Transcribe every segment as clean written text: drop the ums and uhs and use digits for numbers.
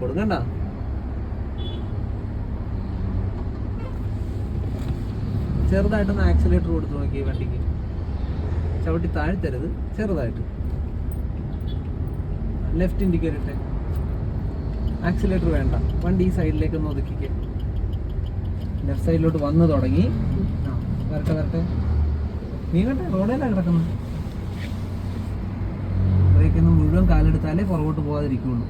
പൊക്കോളും. കണ്ട ചെറുതായിട്ടൊന്ന് ആക്സിലേറ്റർ കൊടുത്ത് നോക്കി വണ്ടിക്ക്. ചവിട്ടി താഴ്ത്തരുത്, ചെറുതായിട്ട്. ലെഫ്റ്റ് ഇൻഡിക്കേറ്റർ ഇട്ടേ. ആക്സിലേറ്റർ വേണ്ട, വണ്ടി ഈ സൈഡിലേക്കൊന്ന് ഒതുക്കിക്കേ. ലെഫ്റ്റ് സൈഡിലോട്ട് വന്ന് തുടങ്ങി. വരട്ടെ വരട്ടെ. നീ കണ്ടേ റോഡിലാണ് കിടക്കുന്നത്. ബ്രേക്കൊന്ന് മുഴുവൻ കാലെടുത്താലേ പുറകോട്ട് പോകാതിരിക്കുള്ളൂ.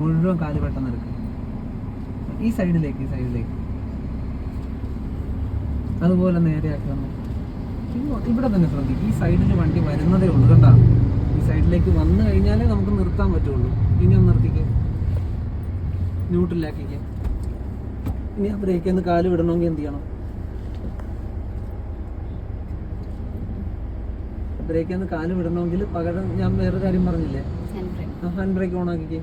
മുഴുവൻ കാല് പെട്ടെന്ന് എടുക്കും. ഈ സൈഡിലേക്ക്, ഈ സൈഡിലേക്ക്. അതുപോലെ നേരെയാക്കണം. ഇവിടെ തന്നെ ശ്രദ്ധിക്കും. ഈ സൈഡിൽ വണ്ടി വരുന്നതേ ഉള്ളൂ. കണ്ടാ, ഈ സൈഡിലേക്ക് വന്നു കഴിഞ്ഞാലേ നമുക്ക് നിർത്താൻ പറ്റുള്ളൂ. ഇനി ഒന്ന് നിർത്തിക്കേ, ന്യൂട്രലാക്കിക്കേ. ഇനി ആ ബ്രേക്കിൽ നിന്ന് കാല് വിടണമെങ്കിൽ എന്ത് ചെയ്യണം? ബ്രേക്കിൽ നിന്ന് കാല് വിടണമെങ്കിൽ പകരം ഞാൻ വേറെ കാര്യം പറഞ്ഞില്ലേ, ഹാൻഡ് ബ്രേക്ക് ഓൺ ആക്കിക്കേ.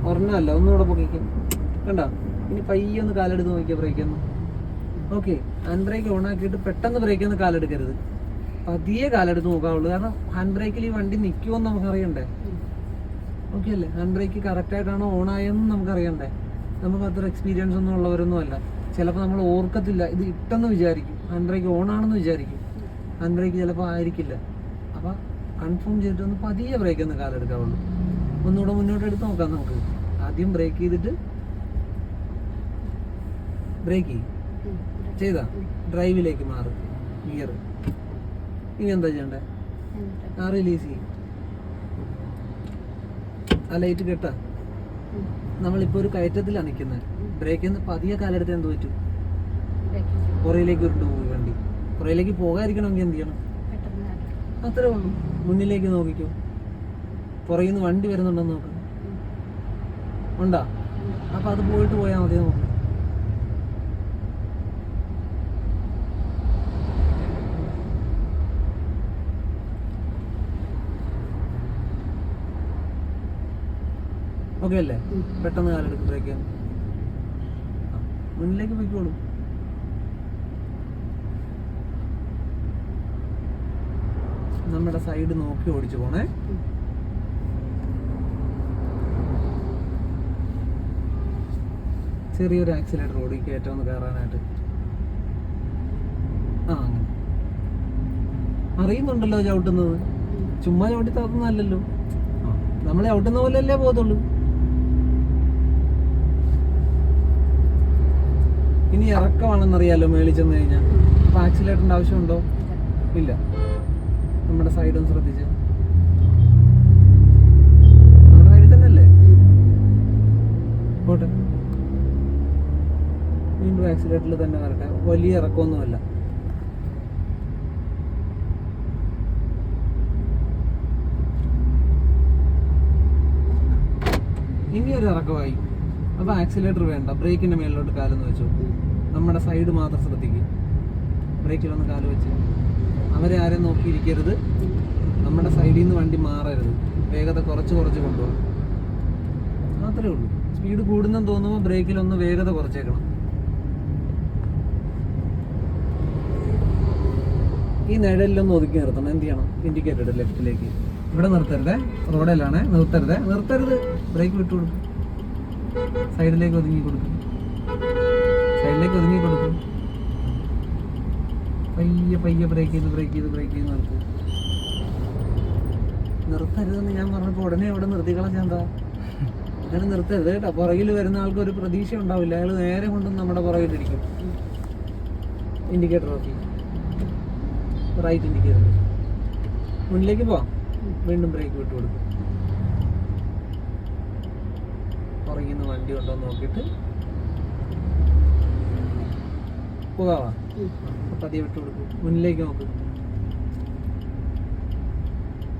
ഒരെണ്ണമല്ല, ഒന്നുകൂടെ പൊക്കിക്കേ. കണ്ട, ഇനി പയ്യെ ഒന്ന് കാലെടുത്ത് നോക്കിയാൽ ബ്രേക്കൊന്ന്. ഓക്കെ, ഹാൻഡ് ബ്രേക്ക് ഓൺ ആക്കിയിട്ട് പെട്ടെന്ന് ബ്രേക്കിൽ നിന്ന് കാലെടുക്കരുത്. പതിയെ കാലെടുത്ത് നോക്കാവുള്ളൂ. കാരണം ഹാൻഡ് ബ്രേക്കിൽ ഈ വണ്ടി നിൽക്കുമെന്ന് നമുക്ക് അറിയണ്ടേ. ഓക്കെ അല്ലേ? ഹാൻഡ് ബ്രേക്ക് കറക്റ്റായിട്ടാണോ ഓൺ ആയെന്ന് നമുക്ക് അറിയണ്ടേ. നമുക്ക് അത്ര എക്സ്പീരിയൻസ് ഒന്നും ഉള്ളവരൊന്നും അല്ല. ചിലപ്പോൾ നമ്മൾ ഓർക്കത്തില്ല, ഇത് ഇട്ടെന്ന് വിചാരിക്കും, ഹാൻഡ് ബ്രേക്ക് ഓൺ ആണെന്ന് വിചാരിക്കും. ഹാൻഡ് ബ്രേക്ക് ചിലപ്പോൾ ആയിരിക്കില്ല. അപ്പോൾ കൺഫേം ചെയ്തിട്ടൊന്ന് പതിയെ ബ്രേക്ക് ഒന്ന് കാലെടുക്കാവുള്ളൂ. ഒന്നുകൂടെ മുന്നോട്ട് എടുത്ത് നോക്കാം നമുക്ക്. ആദ്യം ബ്രേക്ക് ചെയ്തിട്ട് ബ്രേക്ക് ചെയ്താ ഡ്രൈവിലേക്ക് മാറും ഗിയർ. ഇനി എന്താ ചെയ്യണ്ടേ? ആ റിലീസ് ചെയ്യും. ആ ലൈറ്റ് കെട്ടാ. നമ്മളിപ്പോൾ ഒരു കയറ്റത്തിലാണ് നിൽക്കുന്നത്. ബ്രേക്കിൽ നിന്ന് പതിയെ കാലെടുത്ത് എന്ത് പറ്റും? പുറയിലേക്ക് ഉരുണ്ട് പോയി വണ്ടി. പുറയിലേക്ക് പോകാതിരിക്കണമെങ്കിൽ എന്ത് ചെയ്യണം? അത്രേ ഉള്ളൂ. മുന്നിലേക്ക് നോക്കിക്കോ. പുറകിൽ നിന്ന് വണ്ടി വരുന്നുണ്ടെന്ന് നോക്ക്. ഉണ്ടോ? അപ്പം അത് പോയിട്ട് പോയാൽ മതി. നോക്ക്. ഓക്കെ അല്ലേ? പെട്ടെന്ന് കാലെടുക്കും. ബ്രേക്ക് മുന്നിലേക്ക് പോയിക്കോളൂ. നമ്മുടെ സൈഡ് നോക്കി ഓടിച്ചു പോണേ. ചെറിയൊരു ആക്സിലേറ്റർ ഓടി കയറ്റം ഒന്ന് കയറാനായിട്ട്. ആ, അങ്ങനെ അറിയുന്നുണ്ടല്ലോ ചവിട്ടുന്നത്. ചുമ്മാ ചവിട്ടി താത്തുന്നതല്ലല്ലോ. നമ്മളെ ചവിട്ടുന്ന പോലെയല്ലേ പോകത്തുള്ളൂ. ഇനി ഇറക്കമാണെന്നറിയാലോ മേളിൽ ചെന്ന് കഴിഞ്ഞാൽ. അപ്പൊ ആക്സിലേറ്ററിന്റെ ആവശ്യമുണ്ടോ? ഇല്ല. നമ്മുടെ സൈഡ് ഒന്ന് ശ്രദ്ധിച്ച്. നമ്മുടെ സൈഡിൽ തന്നെ അല്ലേ? പോട്ടെ, വീണ്ടും ആക്സിലേറ്ററിൽ തന്നെ വരട്ടെ. വലിയ ഇറക്കമൊന്നുമല്ല. ഇനി ഒരു ഇറക്കമായി. അപ്പൊ ആക്സിലേറ്റർ വേണ്ട, ബ്രേക്കിന്റെ മേളിലോട്ട് കാലെന്ന് വെച്ചു. നമ്മുടെ സൈഡ് മാത്രം ശ്രദ്ധിക്കും. ബ്രേക്കിലൊന്ന് കാല് വെച്ച്. അവരെ ആരെയും നോക്കിയിരിക്കരുത്. നമ്മുടെ സൈഡിൽ നിന്ന് വണ്ടി മാറരുത്. വേഗത കുറച്ച് കൊണ്ടുപോകും. മാത്രമേ ഉള്ളൂ. സ്പീഡ് കൂടുന്നെന്ന് തോന്നുമ്പോൾ ബ്രേക്കിലൊന്ന് വേഗത കുറച്ചേക്കണം. ഈ നിഴലിലൊന്ന് ഒതുക്കി നിർത്തണം. എന്ത് ചെയ്യണം? ഇൻഡിക്കേറ്റർ ലെഫ്റ്റിലേക്ക്. ഇവിടെ നിർത്തരുതേ, റോഡിലാണ്. നിർത്തരുത്. ബ്രേക്ക് വിട്ടു കൊടുക്കും. സൈഡിലേക്ക് ഒതുങ്ങി കൊടുക്കും. പയ്യെ ബ്രേക്ക് ചെയ്ത് നിർത്തും. നിർത്തരുതെന്ന് ഞാൻ പറഞ്ഞപ്പോൾ ഉടനെ അവിടെ നിർത്തിക്കളഞ്ഞാൽ എന്താ? അങ്ങനെ നിർത്തരുത് കേട്ടോ. പുറകിൽ വരുന്ന ആൾക്ക് ഒരു പ്രതീക്ഷ ഉണ്ടാവില്ല. അയാൾ നേരെ കൊണ്ടും നമ്മുടെ പുറകിലിരിക്കും. Indicator okay. Right indicator. മുന്നിലേക്ക് പോവാം. വീണ്ടും ബ്രേക്ക് വിട്ടു കൊടുക്കും. പുറകിൽ നിന്ന് വണ്ടി ഉണ്ടോ നോക്കിയിട്ട് പോകാവാ. പതിയെ വിട്ടു കൊടുക്കും. മുന്നിലേക്ക് നോക്കും.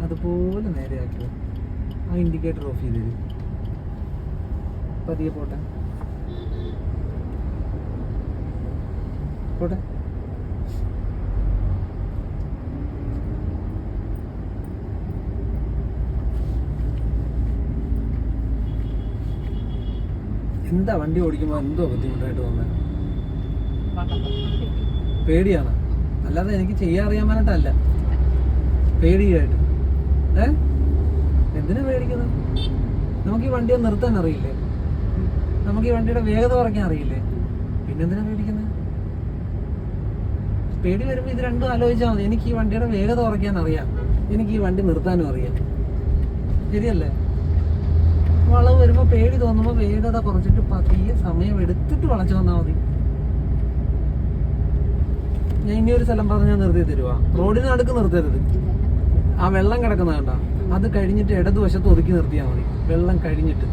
അതുപോലെ നേരെയാക്കുക. ആ ഇൻഡിക്കേറ്റർ ഓഫ് ചെയ്ത് തരും. പതിയെ പോട്ടെ. എന്താ വണ്ടി ഓടിക്കുമ്പോൾ എന്തോ ബുദ്ധിമുട്ടായിട്ട് തോന്നുന്നത്? പേടിയാണ്. അല്ലാതെ എനിക്ക് ചെയ്യാൻ അറിയാൻ വേണ്ടിയിട്ടല്ല, പേടിയായിട്ട്. എന്തിനാ പേടിക്കുന്നത്? നമുക്ക് ഈ വണ്ടിയെ നിർത്താൻ അറിയില്ലേ? നമുക്ക് ഈ വണ്ടിയുടെ വേഗത കുറയ്ക്കാൻ അറിയില്ലേ? പിന്നെന്തിനാ പേടിക്കുന്നത്? പേടി വരുമ്പോൾ ഇത് രണ്ടും ആലോചിച്ചാൽ മതി. എനിക്ക് ഈ വണ്ടിയുടെ വേഗത കുറയ്ക്കാൻ അറിയാം, എനിക്ക് ഈ വണ്ടി നിർത്താനും അറിയാം. ശരിയല്ലേ? വളവ് വരുമ്പോൾ പേടി തോന്നുമ്പോൾ വേഗത കുറച്ചിട്ട് പതിയെ സമയം എടുത്തിട്ട് വളച്ചു വന്നാൽ മതി. ഞാൻ ഇനിയൊരു സ്ഥലം പറഞ്ഞ് ഞാൻ നിർത്തി തരുവാ. റോഡിന് നടുക്ക് നിർത്തരുത്. ആ വെള്ളം കിടക്കുന്ന കണ്ട, അത് കഴിഞ്ഞിട്ട് ഇടതുവശത്ത് ഒതുക്കി നിർത്തിയാൽ മതി. വെള്ളം കഴിഞ്ഞിട്ട്.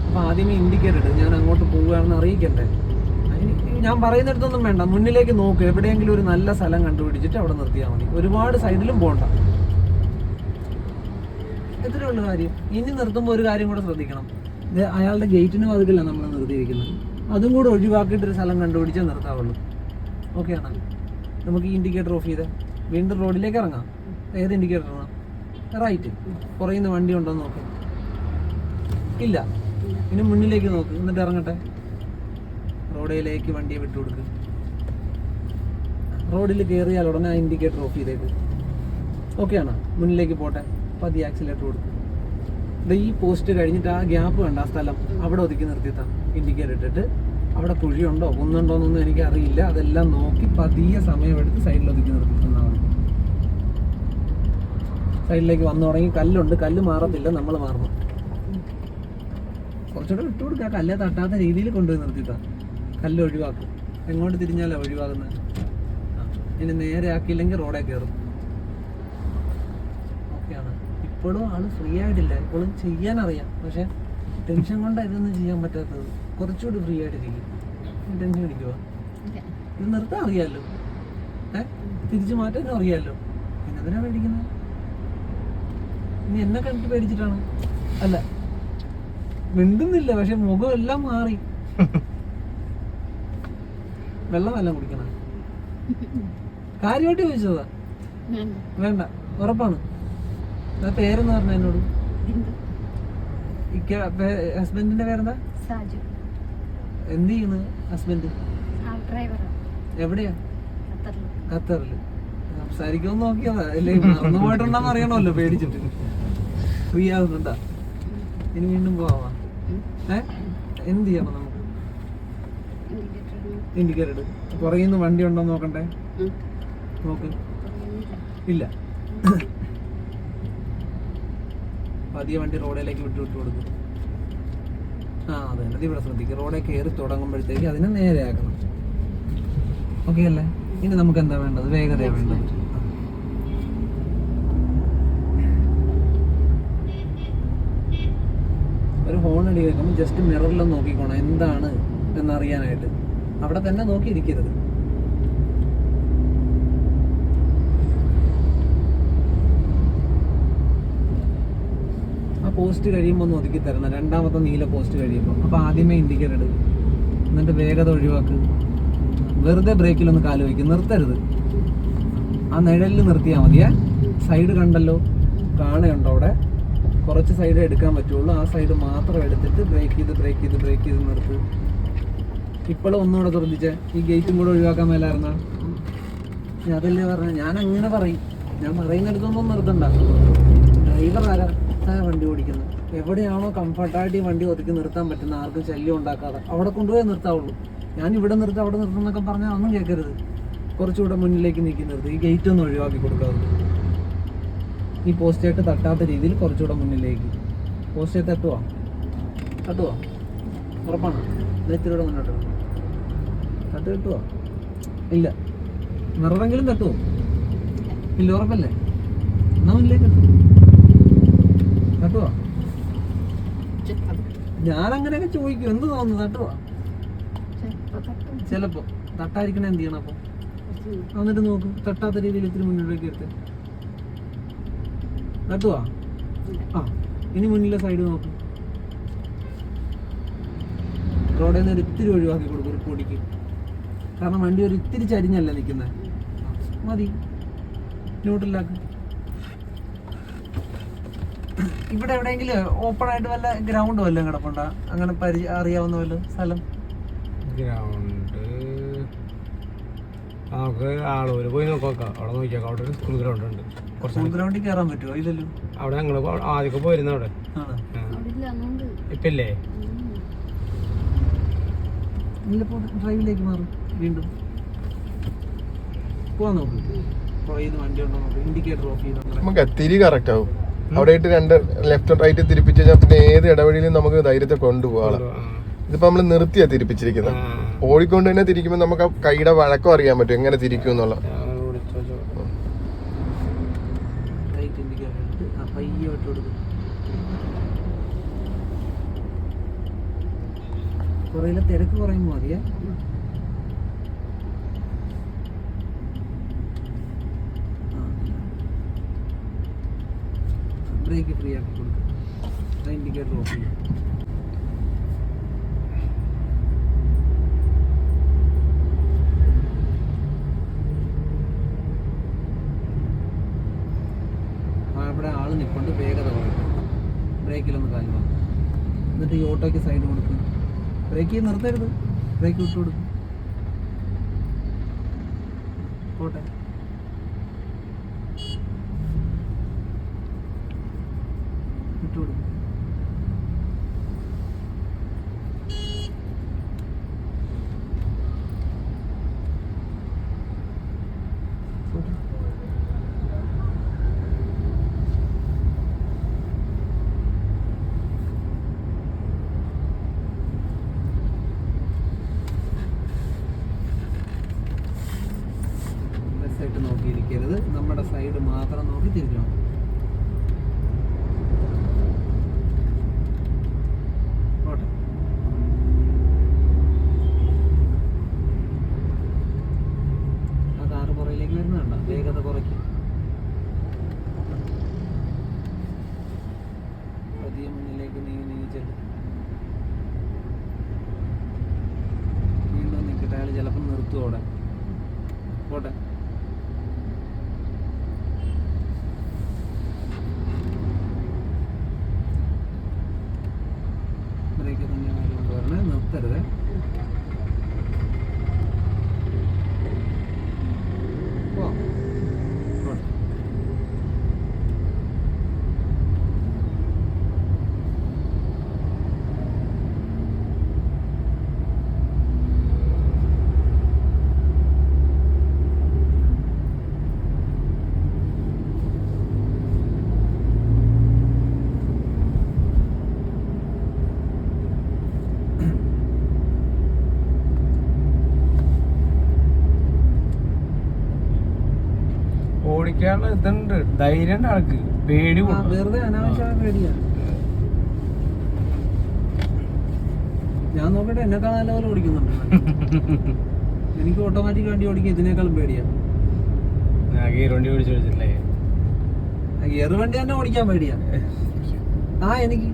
അപ്പൊ ആദ്യമേ ഇൻഡിക്കേറ്റർ ഇട്ട് ഞാൻ അങ്ങോട്ട് പോവുകയാണെന്ന് അറിയിക്കണ്ടേ. ഞാൻ പറയുന്നിടത്തൊന്നും വേണ്ട, മുന്നിലേക്ക് നോക്ക്. എവിടെയെങ്കിലും ഒരു നല്ല സ്ഥലം കണ്ടുപിടിച്ചിട്ട് അവിടെ നിർത്തിയാൽ മതി. ഒരുപാട് സൈഡിലും പോകണ്ട. ഇത്രയേ ഉള്ളു കാര്യം. ഇനി നിർത്തുമ്പോൾ ഒരു കാര്യം കൂടെ ശ്രദ്ധിക്കണം. അയാളുടെ ഗേറ്റിന് പതുക്കില്ല നമ്മൾ നിർത്തിയിരിക്കുന്നത്. അതും കൂടെ ഒഴിവാക്കിയിട്ടൊരു സ്ഥലം കണ്ടുപിടിച്ചേ നിർത്താവുള്ളൂ. ഓക്കെ ആണ്? നമുക്ക് ഈ ഇൻഡിക്കേറ്റർ ഓഫ് ചെയ്ത് വീണ്ടും റോഡിലേക്ക് ഇറങ്ങാം. ഏത് ഇൻഡിക്കേറ്റർ ഇറങ്ങാം? റൈറ്റ്. പുറയുന്ന വണ്ടി ഉണ്ടോ നോക്ക്. ഇല്ല. ഇനി മുന്നിലേക്ക് നോക്ക്, എന്നിട്ട് ഇറങ്ങട്ടെ. റോഡിലേക്ക് വണ്ടിയെ വിട്ടു കൊടുക്ക്. റോഡിൽ കയറിയാൽ ഉടനെ ആ ഇൻഡിക്കേറ്റർ ഓഫ് ചെയ്തേക്ക്. ഓക്കെ ആണോ? മുന്നിലേക്ക് പോട്ടെ. പതി ആക്സിലേറ്റർ കൊടുക്കും. ഈ പോസ്റ്റ് കഴിഞ്ഞിട്ട് ആ ഗ്യാപ്പ് കണ്ട ആ സ്ഥലം അവിടെ ഒതുക്കി നിർത്തിത്താം. ഇൻഡിക്കേറ്റർ ഇട്ടിട്ട് അവിടെ കുഴിയുണ്ടോ ഒന്നുണ്ടോന്നൊന്നും എനിക്ക് അറിയില്ല. അതെല്ലാം നോക്കി പതിയെ സമയമെടുത്ത് സൈഡിൽ ഒതുക്കി നിർത്തി തന്നാൽ മതി. സൈഡിലേക്ക് വന്നു തുടങ്ങി. കല്ലുണ്ട്, കല്ല് മാറത്തില്ല, നമ്മൾ മാറണം. കുറച്ചുകൂടെ വിട്ടു കൊടുക്കുക. കല്ല് തട്ടാത്ത രീതിയിൽ കൊണ്ടുപോയി നിർത്തിത്താ. കല്ല് ഒഴിവാക്കും. എങ്ങോട്ട് തിരിഞ്ഞാലോ ഒഴിവാകുന്നത്. ഇനി നേരെ ആക്കിയില്ലെങ്കിൽ റോഡേ കയറും. ഓക്കെയാണ്? ഇപ്പോഴും ആള് ഫ്രീ ആയിട്ടില്ല. ഇപ്പോഴും ചെയ്യാൻ അറിയാം, പക്ഷെ ടെൻഷൻ കൊണ്ടാണ് ഇതൊന്നും ചെയ്യാൻ പറ്റാത്തത്. കുറച്ചുകൂടി ഫ്രീ ആയിട്ടിരിക്കും. ടെൻഷൻ അടിക്കുവാ. ഇത് നിർത്താൻ അറിയാമല്ലോ, തിരിച്ചു മാറ്റാനും അറിയാമല്ലോ. പിന്നെ എന്തിനാ പേടിക്കുന്നത്? ഇനി എന്നെ കണ്ടിട്ട് പേടിച്ചിട്ടാണ്? അല്ല, മിണ്ടുന്നില്ല, പക്ഷെ മുഖം എല്ലാം മാറി. വെള്ളമെല്ലാം കുടിക്കണം. കാര്യമായിട്ട് ചോദിച്ചതാ. വേണ്ട, ഉറപ്പാണ്. പേരെന്ന് പറഞ്ഞ എന്നോട്. ഹസ്ബൻഡിന്റെ പേരെന്താ? എന്ത് ചെയ്യുന്നു ഹസ്ബൻഡ്? എവിടെയാ? ഖത്തറില്. സംസാരിക്കുമെന്ന് നോക്കിയതാ. അല്ലേ മറന്നു പോയിട്ടുണ്ടെന്ന് അറിയണമല്ലോ, പേടിച്ചിട്ട്. ഫ്രീ ആകുന്നുണ്ടാ? ഇനി വീണ്ടും പോവാ. എന്ത് ചെയ്യണം നമുക്ക്? ഇൻഡിക്കേറ്റർ ഇട്. പുറകിന്ന് വണ്ടി ഉണ്ടോ നോക്കണ്ടേ? നോക്ക്. ഇല്ല. പതിയെ വണ്ടി റോഡിലേക്ക് വിട്ടു കൊടുക്കും. അതെ, അത് ഇവിടെ ശ്രദ്ധിക്കുക. റോഡേ കയറി തുടങ്ങുമ്പോഴത്തേക്ക് അതിനെ നേരെ ആക്കണം. ഓക്കെ അല്ലേ? ഇനി നമുക്ക് എന്താ വേണ്ടത്? വേഗതയാണ് വേണ്ടത്. ഒരു ഹോൺ അടി കേൾക്കുമ്പോൾ ജസ്റ്റ് മിററിലൊന്ന് നോക്കിക്കോണം എന്താണ് എന്നറിയാനായിട്ട്. അവിടെ തന്നെ നോക്കിയിരിക്കരുത്. ആ പോസ്റ്റ് കഴിയുമ്പോൾ ഒന്ന് ഒതുക്കി തരണം. രണ്ടാമത്തെ നീല പോസ്റ്റ് കഴിയുമ്പോൾ. അപ്പോൾ ആദ്യമേ ഇൻഡിക്കേറ്റർ ഇടുക, എന്നിട്ട് വേഗത ഒഴിവാക്ക്. വെറുതെ ബ്രേക്കിലൊന്ന് കാല് വയ്ക്കും, നിർത്തരുത്. ആ നിഴലിൽ നിർത്തിയാൽ മതിയേ. സൈഡ് കണ്ടല്ലോ, കാണുന്നുണ്ടോ അവിടെ? കുറച്ച് സൈഡ് എടുക്കാൻ പറ്റുള്ളൂ. ആ സൈഡ് മാത്രം എടുത്തിട്ട് ബ്രേക്ക് ചെയ്ത് നിർത്ത്. ഇപ്പോഴും ഒന്നുകൂടെ ശ്രദ്ധിച്ചേ. ഈ ഗേറ്റും കൂടെ ഒഴിവാക്കാൻ മേലായിരുന്ന? അതല്ലേ പറഞ്ഞ. ഞാൻ അങ്ങനെ പറയും. ഞാൻ പറയുന്നിടത്തൊന്നും നിർത്തണ്ട. ഡ്രൈവർ ആരാ? വണ്ടി ഓടിക്കുന്നത്. എവിടെയാണോ കംഫർട്ടായിട്ട് ഈ വണ്ടി ഒതുക്കി നിർത്താൻ പറ്റുന്ന, ആർക്കും ശല്യം ഉണ്ടാക്കാതെ അവിടെ കൊണ്ടുപോയി നിർത്താവുള്ളൂ. ഞാൻ ഇവിടെ നിർത്താം അവിടെ നിർത്തും എന്നൊക്കെ പറഞ്ഞാൽ ഒന്നും കേൾക്കരുത്. കുറച്ചുകൂടെ മുന്നിലേക്ക് നീക്കി നിർത്തി. ഈ ഗേറ്റ് ഒന്ന് ഒഴിവാക്കി കൊടുക്കാതെ. ഈ പോസ്റ്റായിട്ട് തട്ടാത്ത രീതിയിൽ കുറച്ചുകൂടെ മുന്നിലേക്ക്. പോസ്റ്റേ തട്ടുവാ? ഉറപ്പാണ്? ഇത്തിരിയുടെ മുന്നോട്ട് തട്ട് കിട്ടുവോ? ഇല്ല. മിററെങ്കിലും തട്ടുവോ? ഇല്ല. ഉറപ്പല്ലേ? എന്നാ മുന്നിലേക്ക് തട്ടുവാ? ഞാൻ അങ്ങനെയൊക്കെ ചോദിക്കും. എന്ത് തോന്നുന്നു? തട്ടുവാ? ചിലപ്പോ. തട്ടായിരിക്കണ എന്ത് ചെയ്യണം അപ്പൊ? എന്നിട്ട് നോക്കും. തട്ടാത്ത രീതിയിൽ ഇത്തിരി മുന്നിലേക്ക് എടുത്ത് തട്ടുവാ? ഇനി മുന്നിലെ സൈഡ് നോക്കും. റോഡിൽ നിന്ന് ഒരു ഇത്തിരി ഒഴിവാക്കി കൊടുക്കും ഒരു പൊടിക്ക്. കാരണം വണ്ടി ഒരു ഇത്തിരി ചരിഞ്ഞല്ല നിൽക്കുന്നത്. മതി. ന്യൂട്രലാക്ക്. ഇവിടെ എവിടെയെങ്കിലും ഓപ്പൺ ആയിട്ട് വല്ല ഗ്രൗണ്ട് വല്ലതും കിടപ്പുണ്ടോ? അങ്ങനെ അറിയാവുന്ന വല്ല സ്ഥലം? ഗ്രൗണ്ട് നമുക്ക് ആളൂര് പോയി നോക്കാം. അവിടെ നോക്കിയാൽ അവിടെ ഒരു സ്കൂൾ ഗ്രൗണ്ട് ഉണ്ട്. സ്കൂൾ ഗ്രൗണ്ടിൽ കയറാൻ പറ്റുമോ? ഇല്ലല്ലോ. അവിടെ ഞങ്ങള് ആദ്യമൊക്കെ പോയിരുന്നു അവിടെ. ആണ്. ഇപ്പില്ലേ? ഇല്ലപ്പോ ഡ്രൈവിലേക്ക് മാറും വീണ്ടും. പോവാൻ നോക്ക്. പുറകിൽ വണ്ടി ഉണ്ടോ നോക്ക്. ഇൻഡിക്കേറ്റർ ഓഫ് ചെയ്ത് നമുക്ക് തിരി കറക്റ്റ് ആവും. അവിടെ ഇട്ട് 2 ലെഫ്റ്റ് റൈറ്റ് തിരിപ്പിച്ച് കഴിഞ്ഞാൽ പിന്നെ ഏത് ഇടവഴിയിലും നമുക്ക് ധൈര്യത്തെ കൊണ്ടുപോകാം. ഇതിപ്പോ നമ്മള് നിർത്തിയാ തിരിപ്പിച്ചിരിക്കുന്നത്. ഓടിക്കൊണ്ട് തന്നെ തിരിക്കുമ്പോൾ നമുക്ക് ആ കൈയുടെ വഴക്കം അറിയാൻ പറ്റും എങ്ങനെ തിരിക്കും എന്നുള്ള. പുറയിലെ തിരക്ക് കുറയുമ്പോ മതിയേ. ബ്രേക്ക് ഫ്രീ ആക്കി കൊടുക്കും. ഇൻഡിക്കേറ്റർ ഓഫ് ചെയ്യും. അവിടെ ആള് നിൽക്കൊണ്ട് വേഗത കുറയ്ക്കും. ബ്രേക്കിലൊന്ന് കാല് വാങ്ങും. എന്നിട്ട് ഈ ഓട്ടോയ്ക്ക് സൈഡ് കൊടുക്കും. ബ്രേക്ക് നിർത്തരുത്. ബ്രേക്ക് വിട്ടു കൊടുക്കും. പോട്ടെ. വിട്ടു കൊടുക്കും. പോട്ടെ. ായിട്ട് നോക്കിയിരിക്കരുത്. നമ്മുടെ സൈഡ് മാത്രം നോക്കി തിരിക്കണം. ഓട്ടെ. ആ കാറ് പുറയിലേക്ക് വരുന്നുണ്ടോ? വേഗത കുറയ്ക്കും. പതിയെ മുന്നിലേക്ക് നീങ്ങി ചെല്ലും. വീണ്ടും നിൽക്കട്ടെ. അയാൾ ചിലപ്പോൾ നിർത്തും അവിടെ. പോട്ടെ. ബ്രേക്ക് തന്നെ കൊണ്ടുവരണേ. നിർത്തരുത്. ഓടിക്കാനുള്ള ഇതുണ്ട്, ധൈര്യം ആൾക്ക്. പേടി വെറുതെ അനാവശ്യമായ പേടിയാ. ഞാൻ നോക്കട്ടെ. എന്നെക്കാൾ നല്ലപോലെ ഓടിക്കുന്നുണ്ട്. എനിക്ക് ഓട്ടോമാറ്റിക് വണ്ടി ഓടിക്കും ഇതിനേക്കാളും പേടിയാ. ഗിയർ വണ്ടി ഓടിച്ചില്ലേ? ഗിയർ വണ്ടി തന്നെ ഓടിക്കാൻ പേടിയാ. എനിക്ക്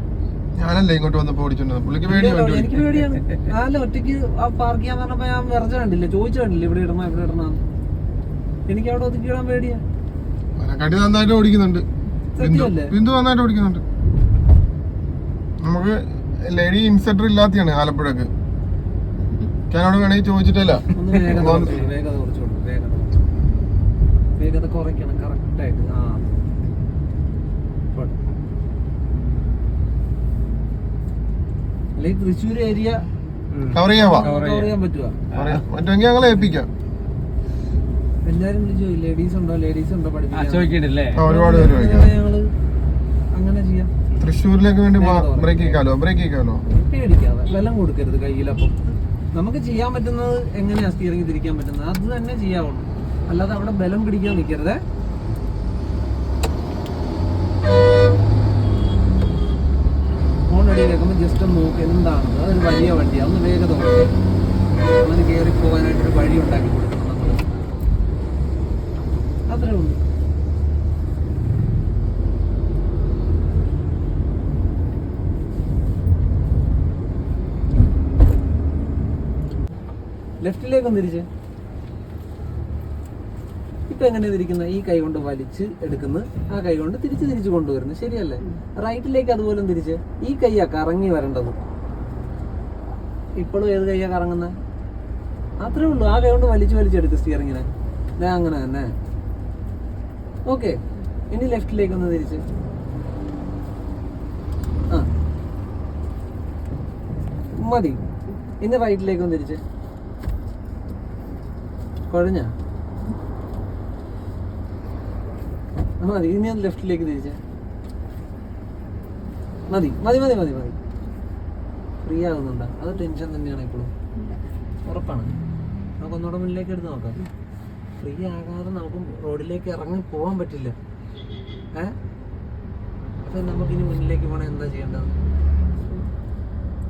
ഞാനല്ലേ ഇങ്ങോട്ട് വന്നപ്പോ ഓടിച്ചോണ്ട് പുള്ളിക്ക് പേടിയാണ്. എനിക്ക് പേടിയാണ്. അല്ല, ഒറ്റയ്ക്ക് പാർക്ക് ചെയ്യാൻ പറഞ്ഞപ്പോ ഞാൻ വിറച്ച കണ്ടില്ല, ചോദിച്ചു കണ്ടില്ല ഇവിടെ ഇടണോ ഇവിടെ ഇടണം. എനിക്ക് അവിടെ ഒതുക്കിയിടാൻ പേടിയാ. കടി നന്നായിട്ട് ഓടിക്കുന്നുണ്ട്. ബിന്ദു നന്നായിട്ട് ഓടിക്കുന്നുണ്ട്. നമുക്ക് ലേഡി ഇൻസെറ്റർ ഇല്ലാത്തതാണ് ആലപ്പുഴക്ക്. ഞാനോട് വേണമെങ്കിൽ ചോദിച്ചിട്ടല്ല. വേഗത കുറയ്ക്കണം കറക്റ്റായിട്ട്. അല്ലെങ്കിൽ തൃശ്ശൂർ ഏരിയ കവർ ചെയ്യാൻ പറ്റുക. പറ്റുമെങ്കിൽ ഞങ്ങളെ ഏൽപ്പിക്കാം. എല്ലാരും വിളിച്ചു ലേഡീസ് ഉണ്ടോ പഠിപ്പിക്കില്ലേ? ഒരുപാട് പേര് ഞങ്ങള് അങ്ങനെ ചെയ്യാം. തൃശ്ശൂരിലേക്ക് വേണ്ടി ബ്രേക്ക് ചെയ്യിക്കാലോ. പേടിക്കാതെ ബലം കൊടുക്കരുത് കയ്യിലപ്പം. നമുക്ക് ചെയ്യാൻ പറ്റുന്നത് എങ്ങനെയാ സ്റ്റിയറിംഗ് തിരിക്കാൻ പറ്റുന്നത് അത് തന്നെ ചെയ്യാവുള്ളൂ. അല്ലാതെ അവിടെ ബലം പിടിക്കാൻ നിൽക്കരുത്. ഫോൺ അടി കേൾക്കുമ്പോൾ ജസ്റ്റ് ഒന്ന് നോക്കി എന്താണത്. അതൊരു വലിയ വണ്ടിയാണ്. ഒന്ന് വേഗത അങ്ങനെ കയറി പോകാനായിട്ടൊരു വഴി ഉണ്ടാക്കി കൊടുക്കണം നമ്മൾ. അത്രേ ഉള്ളൂ. ലെഫ്റ്റിലേക്കൊന്ന് തിരിച്ച്. ഇപ്പൊ എങ്ങനെയാ തിരിക്കുന്നത്? ഈ കൈ കൊണ്ട് വലിച്ച് എടുക്കുന്നു, ആ കൈ കൊണ്ട് തിരിച്ച് കൊണ്ടുവരുന്നു. ശരിയല്ലേ? റൈറ്റിലേക്ക് അതുപോലെ തിരിച്ച്. ഈ കൈയാ കറങ്ങി വരേണ്ടത്. ഇപ്പോഴും ഏത് കൈയാ കറങ്ങുന്നത്? അത്രേ ഉള്ളൂ. ആ കൈ കൊണ്ട് വലിച്ചെടുക്കുക സ്റ്റിയറിങ്ങിനെ. അങ്ങനെ തന്നെ. ഓക്കെ. ഇനി ലെഫ്റ്റിലേക്കൊന്ന് തിരിച്ച്. മതി. ഇനി റൈറ്റിലേക്ക് ഒന്ന് തിരിച്ച്. കുഴഞ്ഞ മതി. ഇനി ഒന്ന് ലെഫ്റ്റിലേക്ക് തിരിച്ച്. മതി മതി മതി മതി മതി. ഫ്രീ ആകുന്നുണ്ടോ? അത് ടെൻഷൻ തന്നെയാണ് ഇപ്പോഴും. ഉറപ്പാണ്. നമുക്ക് ഒന്നുകൂടെ മുന്നിലേക്ക് എടുത്ത് നോക്കാം. ഫ്രീ ആകാതെ നമുക്ക് റോഡിലേക്ക് ഇറങ്ങി പോകാൻ പറ്റില്ല. അപ്പം നമുക്കിനി മുന്നിലേക്ക് പോകണം. എന്താ ചെയ്യേണ്ടത്?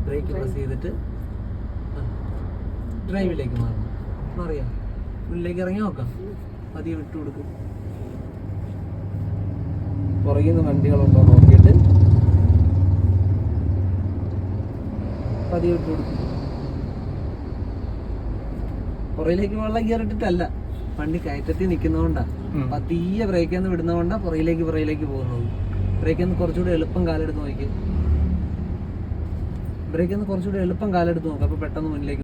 ബ്രേക്ക് പ്രസ് ചെയ്തിട്ട് ഡ്രൈവിലേക്ക് മാറണം. അറിയാം. മുന്നിലേക്ക് ഇറങ്ങി നോക്കാം. പതിയെ വിട്ടു കൊടുക്കും. പുറകിൽ നിന്ന് വണ്ടികളുണ്ടോ നോക്കിയിട്ട് പതിയെ വിട്ടു കൊടുക്കും. പുറയിലേക്ക് വെള്ളം കയറിട്ടിട്ടല്ല, വണ്ടി കയറ്റത്തിൽ നിൽക്കുന്നതുകൊണ്ടാ. പതിയെ ബ്രേക്കിൽ നിന്ന് വിടുന്നതുകൊണ്ടാ പുറയിലേക്ക് പോകുന്നത്. ബ്രേക്കിൽ നിന്ന് കുറച്ചുകൂടി എളുപ്പം കാലെടുത്ത് നോക്കി. ബ്രേക്കിൽ നിന്ന് കുറച്ചുകൂടി എളുപ്പം കാലെടുത്ത് നോക്കാം. അപ്പൊ പെട്ടെന്ന് മുന്നിലേക്ക്